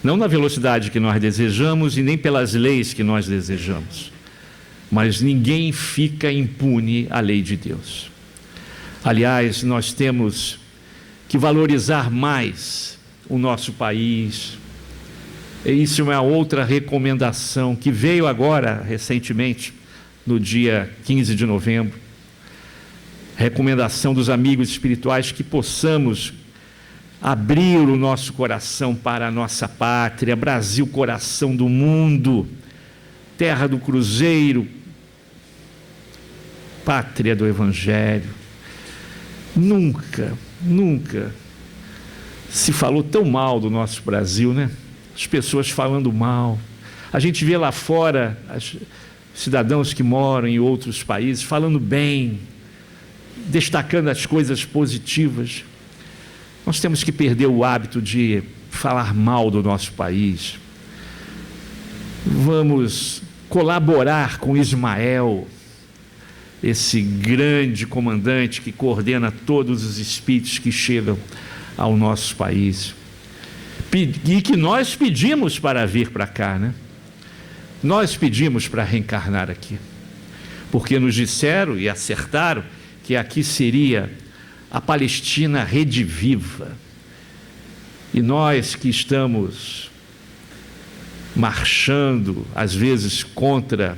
não na velocidade que nós desejamos e nem pelas leis que nós desejamos, mas ninguém fica impune à lei de Deus. Aliás, nós temos que valorizar mais o nosso país. Isso é uma outra recomendação que veio agora, recentemente, no dia 15 de novembro. Recomendação dos amigos espirituais que possamos abrir o nosso coração para a nossa pátria, Brasil, coração do mundo, terra do cruzeiro, pátria do Evangelho. Nunca se falou tão mal do nosso Brasil, né? As pessoas falando mal. A gente vê lá fora cidadãos que moram em outros países falando bem, destacando as coisas positivas. Nós temos que perder o hábito de falar mal do nosso país. Vamos colaborar com Ismael, esse grande comandante que coordena todos os espíritos que chegam ao nosso país. E que nós pedimos para vir para cá, né? Nós pedimos para reencarnar aqui, porque nos disseram e acertaram que aqui seria a Palestina rediviva. E nós que estamos marchando, às vezes, contra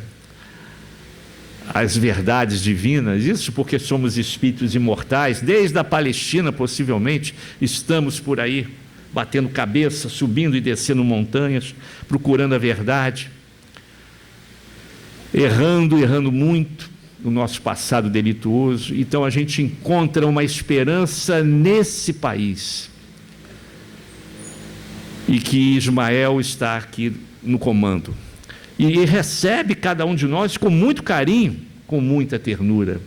as verdades divinas, isso porque somos espíritos imortais, desde a Palestina, possivelmente, estamos por aí, batendo cabeça, subindo e descendo montanhas, procurando a verdade, errando muito no nosso passado delituoso. Então a gente encontra uma esperança nesse país, e que Ismael está aqui no comando, e recebe cada um de nós com muito carinho, com muita ternura.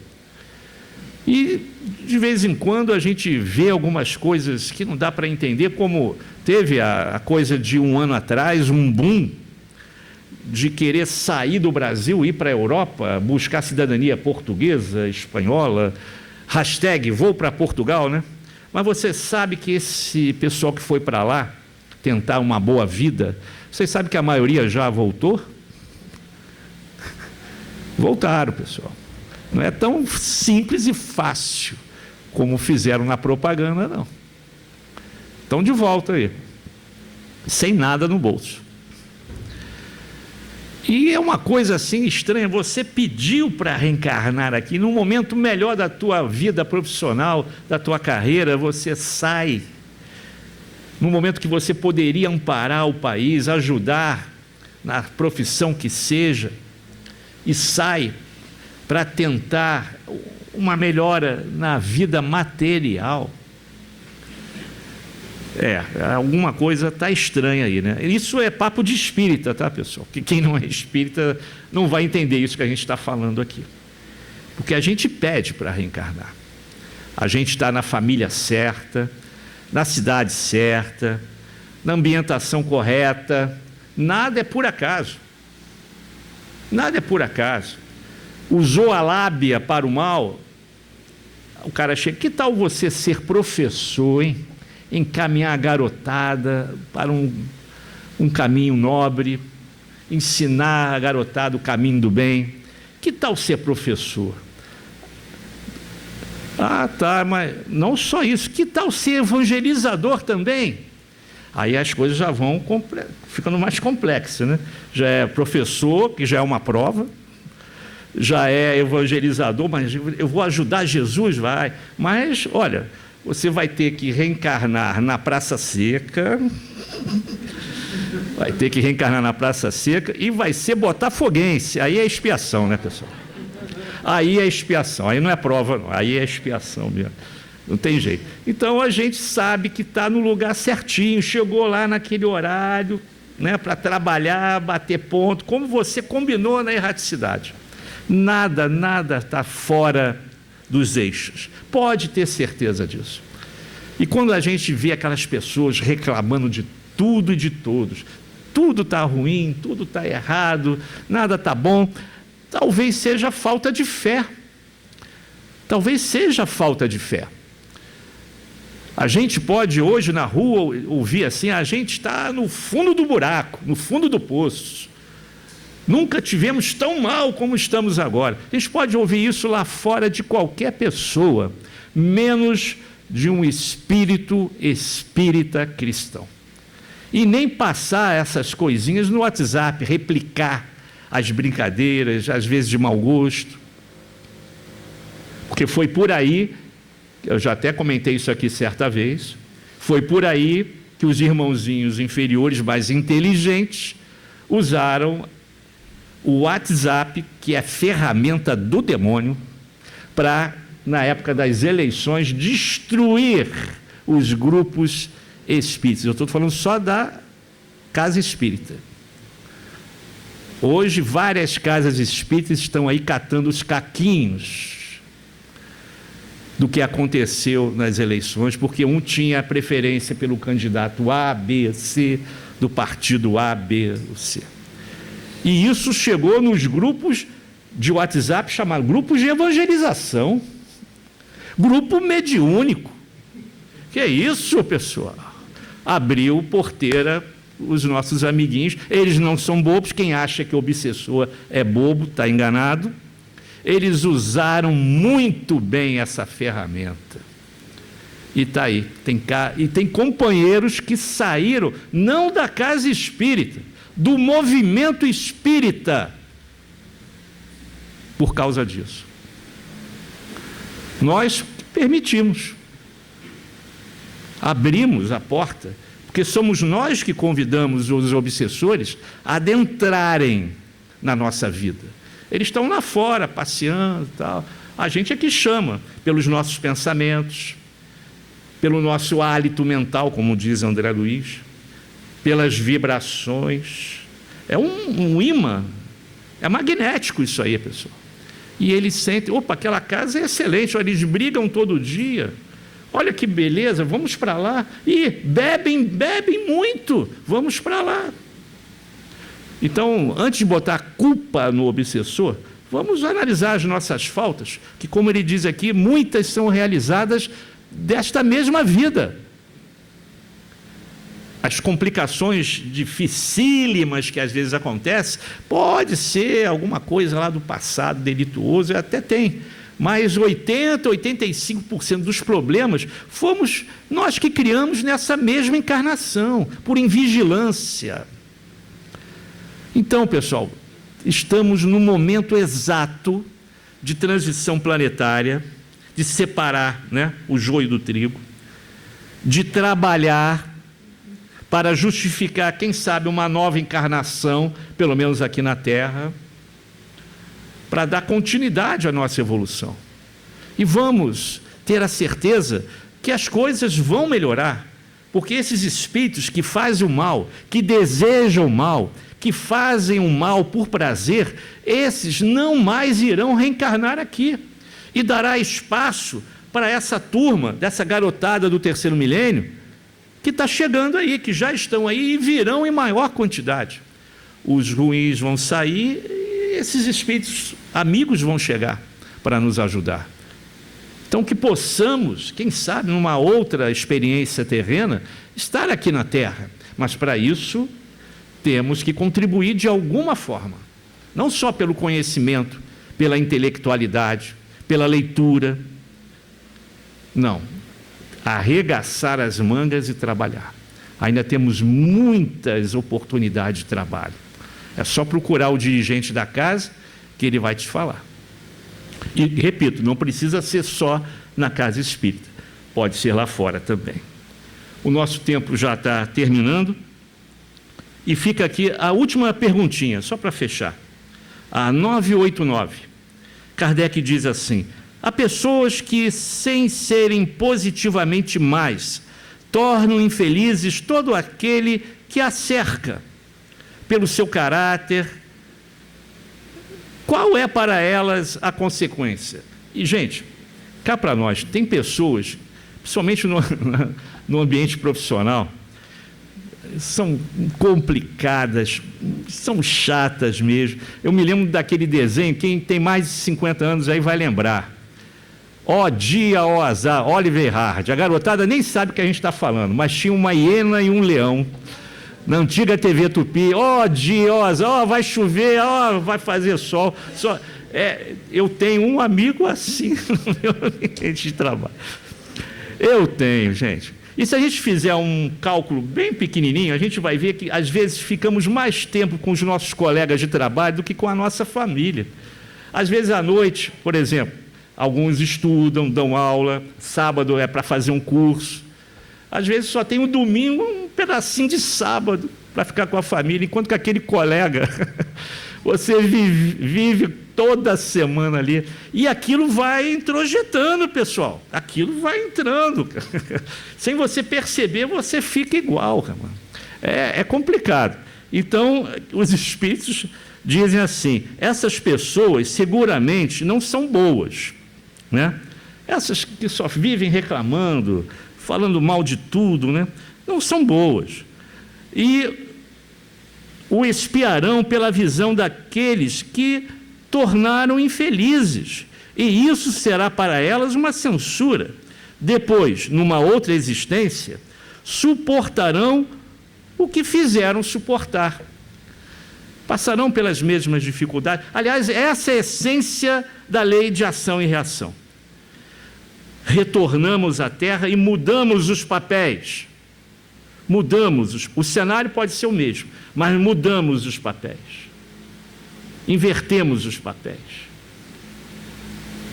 E de vez em quando a gente vê algumas coisas que não dá para entender, como teve a coisa de um ano atrás, um boom de querer sair do Brasil, ir para a Europa, buscar cidadania portuguesa, espanhola, hashtag vou para Portugal, né? Mas você sabe que esse pessoal que foi para lá tentar uma boa vida, vocês sabem que a maioria já voltou? Voltaram, pessoal. Não é tão simples e fácil como fizeram na propaganda, não. Estão de volta aí, sem nada no bolso. E é uma coisa assim estranha, você pediu para reencarnar aqui, num momento melhor da tua vida profissional, da tua carreira, você sai, no momento que você poderia amparar o país, ajudar na profissão que seja, e sai para tentar uma melhora na vida material. Alguma coisa está estranha aí, né? Isso é papo de espírita, tá, pessoal? Que quem não é espírita não vai entender isso que a gente está falando aqui. Porque a gente pede para reencarnar. A gente está na família certa, na cidade certa, na ambientação correta. Nada é por acaso. Nada é por acaso. Usou a lábia para o mal, o cara chega, que tal você ser professor, hein? Encaminhar a garotada para um caminho nobre, ensinar a garotada o caminho do bem. Que tal ser professor? Ah, tá, mas não só isso, que tal ser evangelizador também? Aí as coisas já vão ficando mais complexas, né? Já é professor, que já é uma prova, já é evangelizador, mas eu vou ajudar Jesus, vai. Mas, olha, você vai ter que reencarnar na Praça Seca, e vai ser botafoguense. Aí é expiação, né, pessoal? Aí é expiação, aí não é prova, não. Aí é expiação mesmo. Não tem jeito. Então a gente sabe que está no lugar certinho, chegou lá naquele horário, né, para trabalhar, bater ponto, como você combinou na erraticidade. Nada está fora dos eixos. Pode ter certeza disso. E quando a gente vê aquelas pessoas reclamando de tudo e de todos, tudo está ruim, tudo está errado, nada está bom, talvez seja falta de fé. Talvez seja falta de fé. A gente pode hoje na rua ouvir assim, a gente está no fundo do buraco, no fundo do poço. Nunca tivemos tão mal como estamos agora. A gente pode ouvir isso lá fora de qualquer pessoa, menos de um espírito espírita cristão. E nem passar essas coisinhas no WhatsApp, replicar as brincadeiras, às vezes de mau gosto. Porque foi por aí, eu já até comentei isso aqui certa vez, foi por aí que os irmãozinhos inferiores mais inteligentes usaram o WhatsApp, que é ferramenta do demônio, para, na época das eleições, destruir os grupos espíritas. Eu estou falando só da casa espírita. Hoje, várias casas espíritas estão aí catando os caquinhos do que aconteceu nas eleições, porque um tinha preferência pelo candidato A, B, C, do partido A, B, C. E isso chegou nos grupos de WhatsApp chamados grupos de evangelização, grupo mediúnico. Que é isso, pessoal? Abriu porteira os nossos amiguinhos, eles não são bobos, quem acha que o obsessor é bobo, está enganado. Eles usaram muito bem essa ferramenta. E está aí, tem companheiros que saíram, não da casa espírita, do movimento espírita, por causa disso. Nós permitimos, abrimos a porta porque somos nós que convidamos os obsessores a adentrarem na nossa vida. Eles estão lá fora, passeando e tal. A gente é que chama, pelos nossos pensamentos, pelo nosso hálito mental, como diz André Luiz, pelas vibrações. É um imã, é magnético isso aí, pessoal. E eles sentem, opa, aquela casa é excelente, olha, eles brigam todo dia, olha que beleza, vamos para lá. E bebem muito, vamos para lá. Então, antes de botar culpa no obsessor, vamos analisar as nossas faltas, que, como ele diz aqui, muitas são realizadas desta mesma vida. As complicações dificílimas que às vezes acontecem, pode ser alguma coisa lá do passado delituoso, até tem, mas 80%, 85% dos problemas fomos nós que criamos nessa mesma encarnação, por invigilância. Então, pessoal, estamos no momento exato de transição planetária, de separar, né, o joio do trigo, de trabalhar para justificar, quem sabe, uma nova encarnação, pelo menos aqui na Terra, para dar continuidade à nossa evolução. E vamos ter a certeza que as coisas vão melhorar, porque esses espíritos que fazem o mal, que desejam o mal, que fazem o mal por prazer, esses não mais irão reencarnar aqui. E dará espaço para essa turma, dessa garotada do terceiro milênio, que está chegando aí, que já estão aí e virão em maior quantidade. Os ruins vão sair e esses espíritos amigos vão chegar para nos ajudar. Então, que possamos, quem sabe, numa outra experiência terrena, estar aqui na Terra. Mas, para isso, temos que contribuir de alguma forma. Não só pelo conhecimento, pela intelectualidade, pela leitura. Não. Arregaçar as mangas e trabalhar. Ainda temos muitas oportunidades de trabalho. É só procurar o dirigente da casa que ele vai te falar. E, repito, não precisa ser só na casa espírita. Pode ser lá fora também. O nosso tempo já está terminando. E fica aqui a última perguntinha, só para fechar. A 989. Kardec diz assim: há pessoas que, sem serem positivamente mais, tornam infelizes todo aquele que a cerca, pelo seu caráter. Qual é para elas a consequência? E, gente, cá para nós, tem pessoas, principalmente no ambiente profissional, são complicadas, são chatas mesmo. Eu me lembro daquele desenho, quem tem mais de 50 anos aí vai lembrar. Ó dia, ó azar, Oliver Hard. A garotada nem sabe o que a gente está falando, mas tinha uma hiena e um leão na antiga TV Tupi. Ó dia, ó azar, ó vai chover, ó vai fazer sol. Eu tenho um amigo assim no meu ambiente de trabalho. Eu tenho, gente. E se a gente fizer um cálculo bem pequenininho, a gente vai ver que, às vezes, ficamos mais tempo com os nossos colegas de trabalho do que com a nossa família. Às vezes, à noite, por exemplo, alguns estudam, dão aula, sábado é para fazer um curso. Às vezes, só tem um domingo, um pedacinho de sábado para ficar com a família, enquanto que aquele colega, você vive toda semana ali, e aquilo vai introjetando, pessoal, aquilo vai entrando, sem você perceber, você fica igual, é complicado. Então, os espíritos dizem assim: essas pessoas seguramente não são boas, né? Essas que só vivem reclamando, falando mal de tudo, né? Não são boas, e o espiarão pela visão daqueles que tornaram infelizes, e isso será para elas uma censura. Depois, numa outra existência, suportarão o que fizeram suportar. Passarão pelas mesmas dificuldades. Aliás, essa é a essência da lei de ação e reação. Retornamos à Terra e mudamos os papéis. O cenário pode ser o mesmo, mas mudamos os papéis. Invertemos os papéis.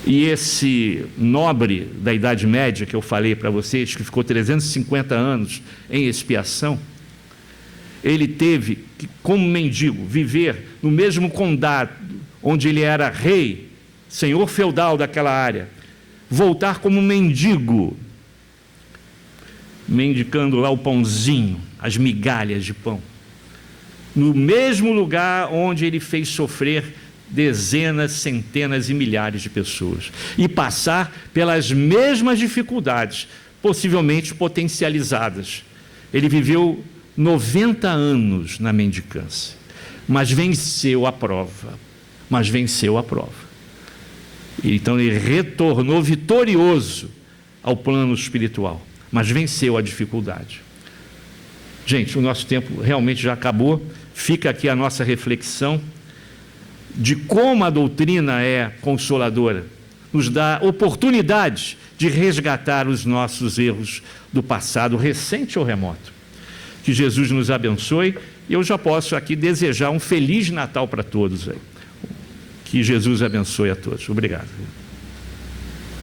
E esse nobre da Idade Média, que eu falei para vocês, que ficou 350 anos em expiação, ele teve que, como mendigo, viver no mesmo condado onde ele era rei, senhor feudal daquela área, voltar como mendigo, mendicando lá o pãozinho, as migalhas de pão, no mesmo lugar onde ele fez sofrer dezenas, centenas e milhares de pessoas, e passar pelas mesmas dificuldades, possivelmente potencializadas. Ele viveu 90 anos na mendicância, mas venceu a prova, Então ele retornou vitorioso ao plano espiritual, mas venceu a dificuldade. Gente, o nosso tempo realmente já acabou. Fica aqui a nossa reflexão de como a doutrina é consoladora, nos dá oportunidade de resgatar os nossos erros do passado, recente ou remoto. Que Jesus nos abençoe, e eu já posso aqui desejar um Feliz Natal para todos aí. Que Jesus abençoe a todos. Obrigado.